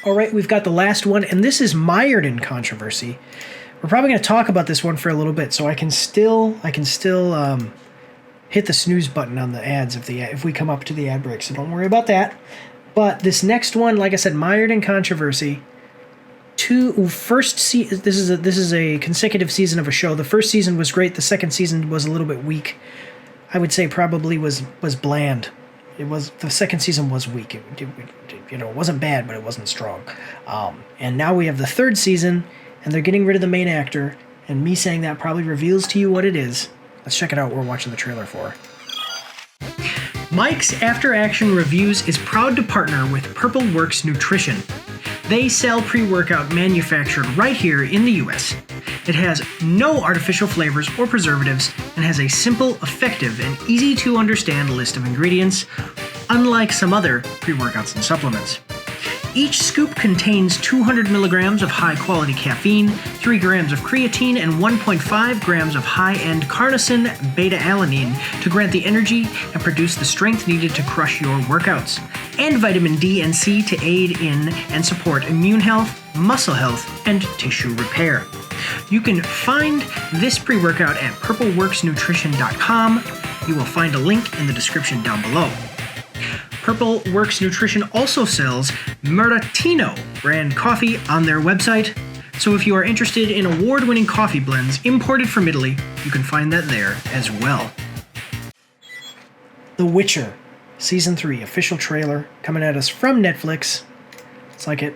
All right, we've got the last one, and this is mired in controversy. We're probably going to talk about this one for a little bit, so I can still hit the snooze button on the ads if we come up to the ad break. So don't worry about that. But this next one, like I said, mired in controversy. This is a consecutive season of a show. The first season was great. The second season was a little bit weak. I would say probably was bland. The second season was weak. It wasn't bad, but it wasn't strong. And now we have the third season, and they're getting rid of the main actor. And me saying that probably reveals to you what it is. Let's check it out. We're watching the trailer for. Mike's After Action Reviews is proud to partner with Purple Works Nutrition. They sell pre-workout manufactured right here in the US. It has no artificial flavors or preservatives and has a simple, effective, and easy to understand list of ingredients, unlike some other pre-workouts and supplements. Each scoop contains 200 milligrams of high-quality caffeine, 3 grams of creatine, and 1.5 grams of high-end carnosine beta-alanine to grant the energy and produce the strength needed to crush your workouts, and vitamin D and C to aid in and support immune health, muscle health, and tissue repair. You can find this pre-workout at purpleworksnutrition.com. You will find a link in the description down below. Purple Works Nutrition also sells Maratino brand coffee on their website. So if you are interested in award-winning coffee blends imported from Italy, you can find that there as well. The Witcher, Season 3, official trailer coming at us from Netflix. It's like it.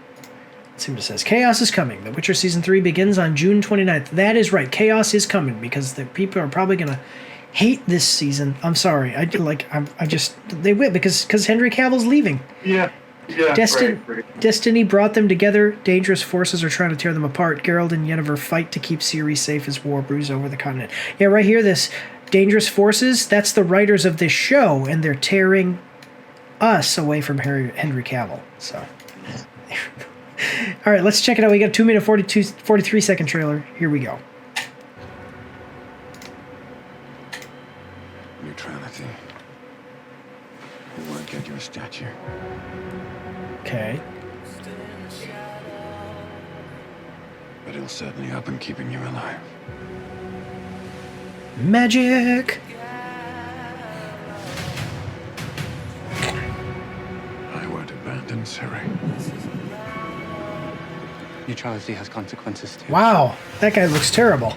Let's see what it says. Chaos is coming. The Witcher Season 3 begins on June 29th. That is right. Chaos is coming because the people are probably going to hate this season. I'm sorry. They will because Henry Cavill's leaving. Yeah. Right. Destiny brought them together. Dangerous forces are trying to tear them apart. Geralt and Yennefer fight to keep Ciri safe as war brews over the continent. Yeah, right here, this Dangerous Forces, that's the writers of this show, and they're tearing us away from Henry Cavill. So, all right, let's check it out. We got a 2-minute, 43-second trailer. Here we go. Neutrality. It won't get you a statue. Okay. But it'll certainly help in keeping you alive. Magic! I won't abandon Ciri. Neutrality has consequences too. Wow, that guy looks terrible.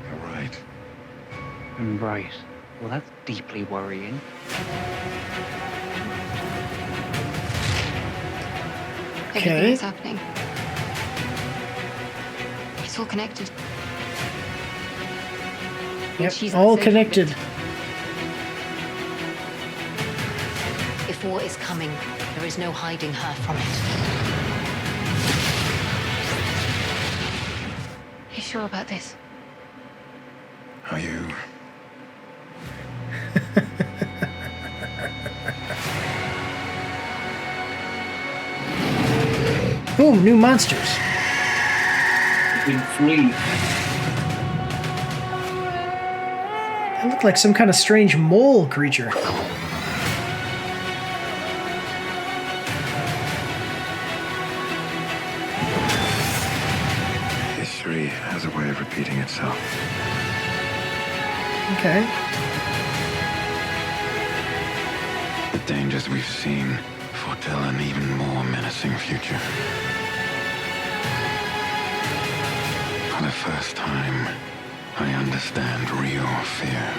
You're right. Right. Well, that's deeply worrying. Okay. Everything is happening. It's all connected. Yep, She's all the connected. bit. If war is coming, there is no hiding her from it. You sure about this? Are you? Boom, new monsters. Big flea. That looked like some kind of strange mole creature. History has a way of repeating itself. Okay. The dangers we've seen foretell an even more menacing future. For the first time, I understand real fear.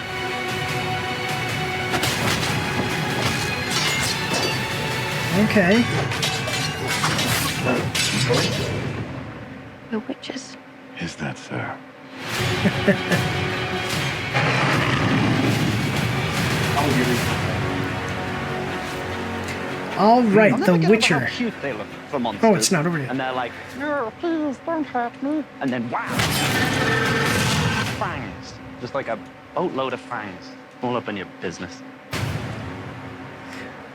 Okay. We're witches. Is that so? I'll give it. All right, I'm The never getting over Witcher. how cute they look for monsters. Oh, it's not over yet. And they're like, no, please don't hurt me. And then wow, fangs, just like a boatload of fangs, all up in your business.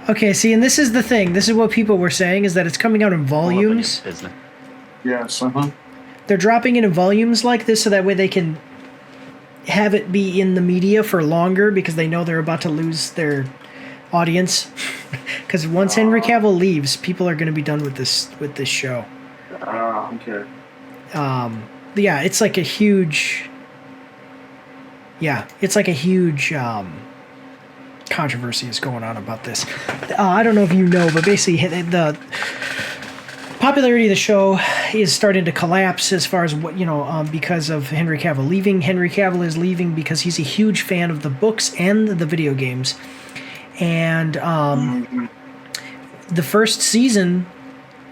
Okay, see, and this is the thing. This is what people were saying, is that it's coming out in All up in your volumes. business. Yes, They're dropping it in volumes like this so that way they can have it be in the media for longer because they know they're about to lose their audience, because once Henry Cavill leaves, people are going to be done with this show. Okay. Yeah, it's like a huge. Yeah, it's like a huge controversy is going on about this. I don't know if you know, but basically the popularity of the show is starting to collapse as far as what because of Henry Cavill leaving. Henry Cavill is leaving because he's a huge fan of the books and the video games, and the first season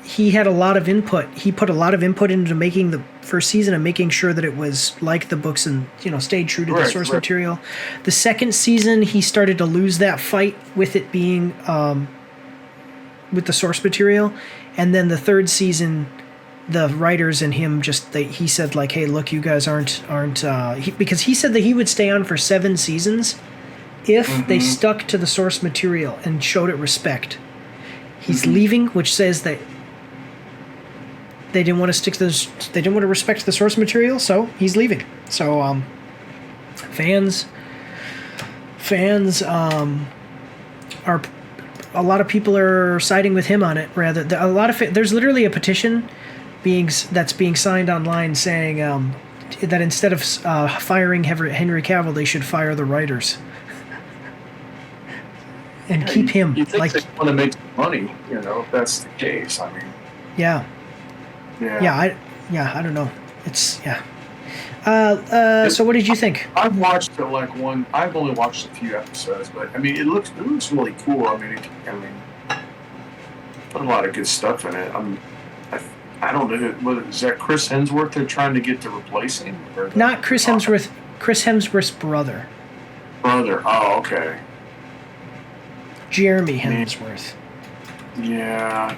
he had a lot of input. He put a lot of input into making the first season and making sure that it was like the books and stayed true to the source material. The second season he started to lose that fight with it being with the source material, and then the third season the writers and him he said like, hey, look, you guys aren't because he said that he would stay on for 7 seasons if they stuck to the source material and showed it respect. He's leaving, which says that they didn't want to stick to this. They didn't want to respect the source material, so he's leaving. So, fans are. A lot of people are siding with him on it. Rather, there's literally a petition that's being signed online saying that instead of firing Henry Cavill, they should fire the writers and keep him. You think they want to make money? If that's the case. I mean. Yeah. Yeah. I don't know. It's so what did you think? I've watched it I've only watched a few episodes, but I mean, it looks really cool. I mean, put a lot of good stuff in it. I don't know. Is that Chris Hemsworth they're trying to get to replace him? Not Chris Hemsworth. Chris Hemsworth's brother. Brother. Oh, okay. Jeremy Hemsworth. Yeah.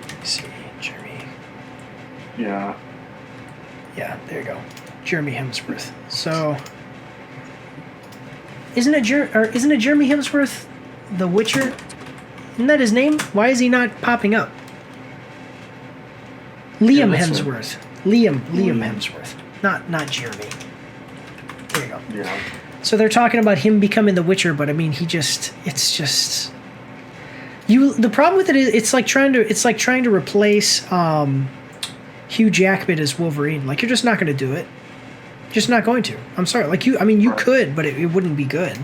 Let's see, Jeremy. Yeah. Yeah, there you go. Jeremy Hemsworth. So, isn't it Jeremy Hemsworth, The Witcher? Isn't that his name? Why is he not popping up? Liam Hemsworth. Liam Hemsworth. Not Jeremy. There you go. Yeah. So they're talking about him becoming The Witcher, but I mean, the problem with it is it's like trying to replace Hugh Jackman as Wolverine. Like, you're just not going to do it. Just not going to. I'm sorry. Like, you could, but it wouldn't be good.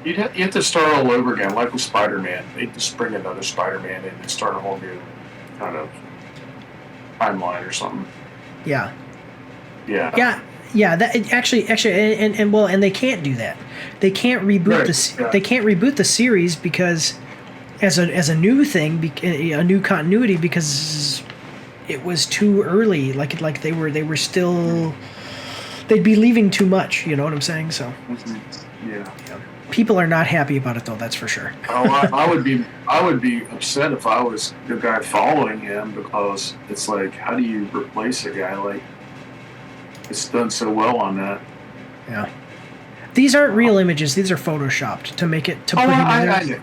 You have to start all over again, like with Spider-Man. They just bring another Spider-Man in and start a whole new kind of timeline or something. Yeah. Yeah. Yeah. Yeah, that actually, and they can't do that. They can't reboot They can't reboot the series because, as a new thing, a new continuity, because it was too early. Like they were still. They'd be leaving too much. You know what I'm saying? So. Yeah. People are not happy about it, though. That's for sure. I would be upset if I was the guy following him, because it's like, how do you replace a guy like? It's done so well on that. Yeah. These aren't real images. These are photoshopped to make it to put him in there.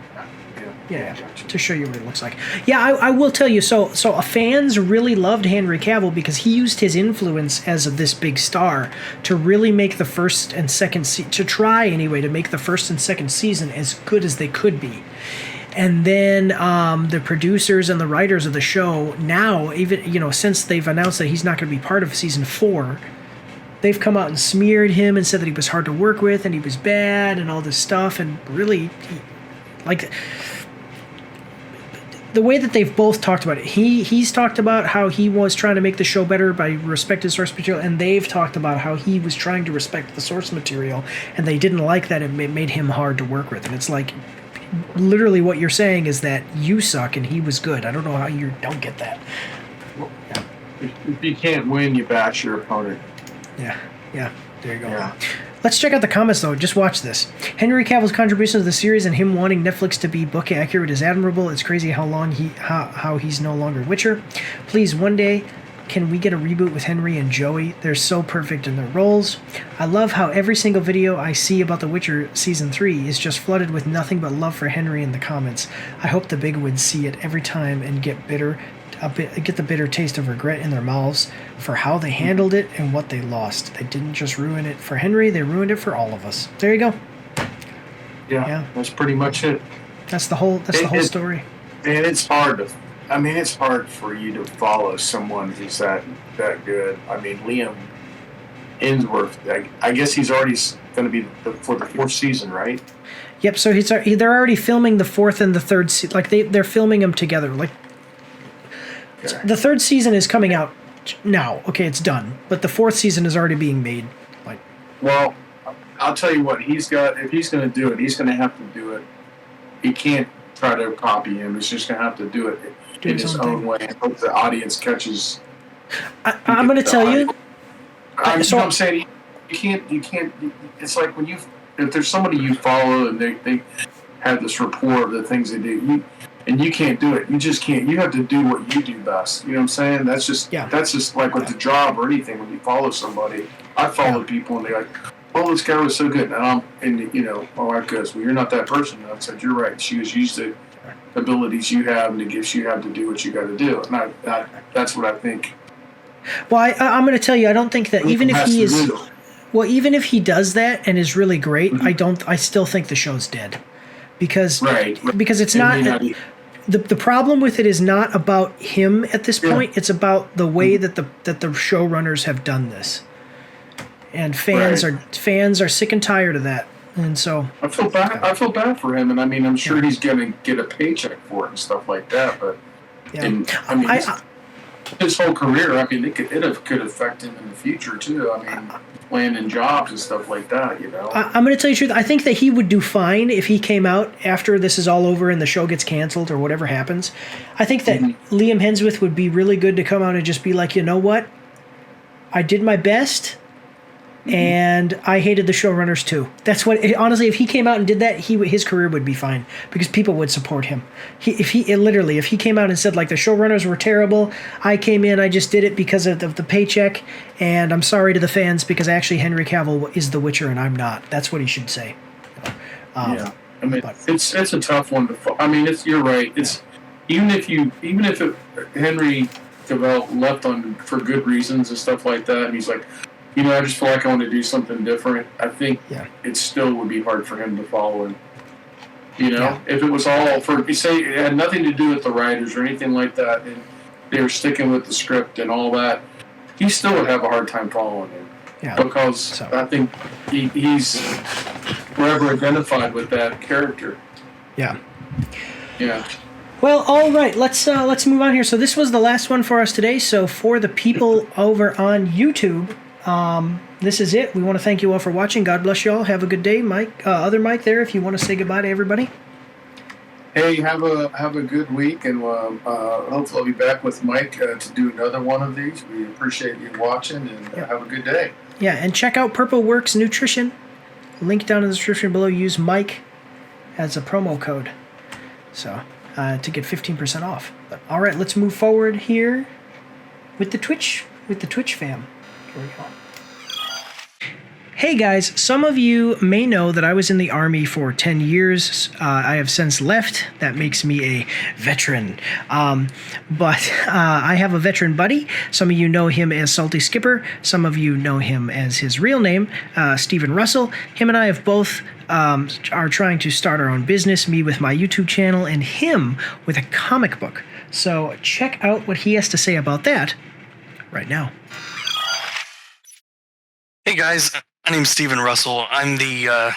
Yeah, to show you what it looks like. Yeah, I will tell you. So fans really loved Henry Cavill because he used his influence as this big star to really make the first and second to try anyway to make the first and second season as good as they could be. And then the producers and the writers of the show now, even since they've announced that he's not going to be part of season 4. They've come out and smeared him and said that he was hard to work with and he was bad and all this stuff. And really, the way that they've both talked about it, he's talked about how he was trying to make the show better by respecting source material, and they've talked about how he was trying to respect the source material, and they didn't like that. It made him hard to work with. And it's like, literally what you're saying is that you suck and he was good. I don't know how you don't get that. Yeah. If you can't win, you bash your opponent. Yeah, there you go. Yeah. Let's check out the comments, though. Just watch this. Henry Cavill's contribution to the series and him wanting Netflix to be book accurate is admirable. It's crazy how he's no longer Witcher. Please, one day, can we get a reboot with Henry and Joey? They're so perfect in their roles. I love how every single video I see about The Witcher Season 3 is just flooded with nothing but love for Henry in the comments. I hope the bigwigs see it every time and get the bitter taste of regret in their mouths for how they handled it and what they lost. They didn't just ruin it for Henry, they ruined it for all of us. There you go. Yeah. That's pretty much it. That's the whole story. And it's hard to, I mean, it's hard for you to follow someone who's that good. I mean, Liam Hemsworth, I guess he's already going to be for the 4th season, right? Yep. So they're already filming the 4th and the 3rd. Like they're filming them together. Like the 3rd season is coming out now. Okay, it's done. But the 4th season is already being made. Like, well, I'll tell you what, if he's going to do it, he's going to have to do it. He can't try to copy him. He's just going to have to do it in his own way and hope the audience catches. I'm going to tell you. You know what I'm saying? You can't. It's like if there's somebody you follow and they have this rapport of the things they do, and you can't do it. You just can't. You have to do what you do best. You know what I'm saying? That's just like with the job or anything. When you follow somebody, I follow people and they're like, "Oh, this guy was so good," and you know, "Oh, that goes. Well, you're not that person." And I said, "You're right. She was used to abilities you have and the gifts you have to do what you got to do." And that's what I think. Well, I'm going to tell you, I don't think that even if he is, even if he does that and is really great, I still think the show's dead, because it's not. The problem with it is not about him at this point. It's about the way that the showrunners have done this, and fans are sick and tired of that, and so I feel bad for him, and I mean, I'm sure he's going to get a paycheck for it and stuff like that, but his whole career, I mean, it could affect him in the future too. I mean, landing jobs and stuff like that, you know. I'm going to tell you the truth. I think that he would do fine if he came out after this is all over and the show gets canceled or whatever happens. I think that Liam Hemsworth would be really good to come out and just be like, you know what? I did my best, and I hated the showrunners too. That's what. Honestly, if he came out and did that, his career would be fine because people would support him. If he came out and said like the showrunners were terrible, I came in, I just did it because of the paycheck, and I'm sorry to the fans because actually Henry Cavill is the Witcher and I'm not. That's what he should say. I mean, it's a tough one to. I mean, you're right. It's even if Henry Cavill left for good reasons and stuff like that, and he's like, you know, I just feel like I want to do something different. I think it still would be hard for him to follow him. You know, if it was all say it had nothing to do with the writers or anything like that, and they were sticking with the script and all that, he still would have a hard time following him. Yeah. Because I think he's forever identified with that character. Yeah. Yeah. Well, all right, let's move on here. So this was the last one for us today. So for the people over on YouTube, this is it. We want to thank you all for watching. God bless you all. Have a good day, Mike. Other Mike there, if you want to say goodbye to everybody. Hey, have a good week, and hopefully I'll be back with Mike to do another one of these. We appreciate you watching, and have a good day. Yeah, and check out Purple Works Nutrition. Link down in the description below. Use Mike as a promo code, so to get 15% off. But, all right, let's move forward here with the Twitch fam. Here we go. Hey guys, some of you may know that I was in the Army for 10 years. I have since left. That makes me a veteran. But I have a veteran buddy. Some of you know him as Salty Skipper. Some of you know him as his real name, Stephen Russell. Him and I have both are trying to start our own business, me with my YouTube channel and him with a comic book. So check out what he has to say about that right now. Hey guys, my name's Stephen Russell. I'm the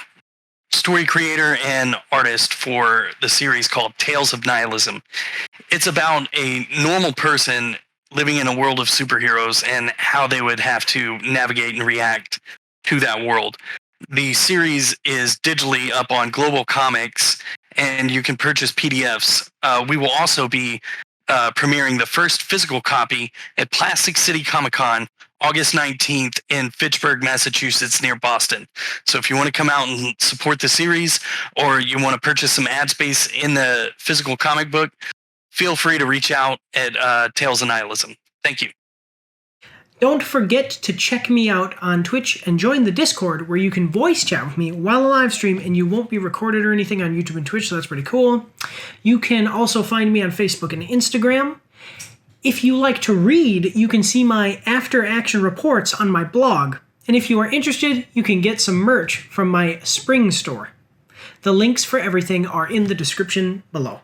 story creator and artist for the series called Tales of Nihilism. It's about a normal person living in a world of superheroes and how they would have to navigate and react to that world. The series is digitally up on Global Comics, and you can purchase PDFs. We will also be premiering the first physical copy at Plastic City Comic-Con August 19th in Fitchburg, Massachusetts, near Boston. So if you want to come out and support the series, or you want to purchase some ad space in the physical comic book, feel free to reach out at Tales of Nihilism. Thank you. Don't forget to check me out on Twitch and join the Discord where you can voice chat with me while I live stream, and you won't be recorded or anything on YouTube and Twitch, so that's pretty cool. You can also find me on Facebook and Instagram. If you like to read, you can see my after-action reports on my blog. And if you are interested, you can get some merch from my Spring store. The links for everything are in the description below.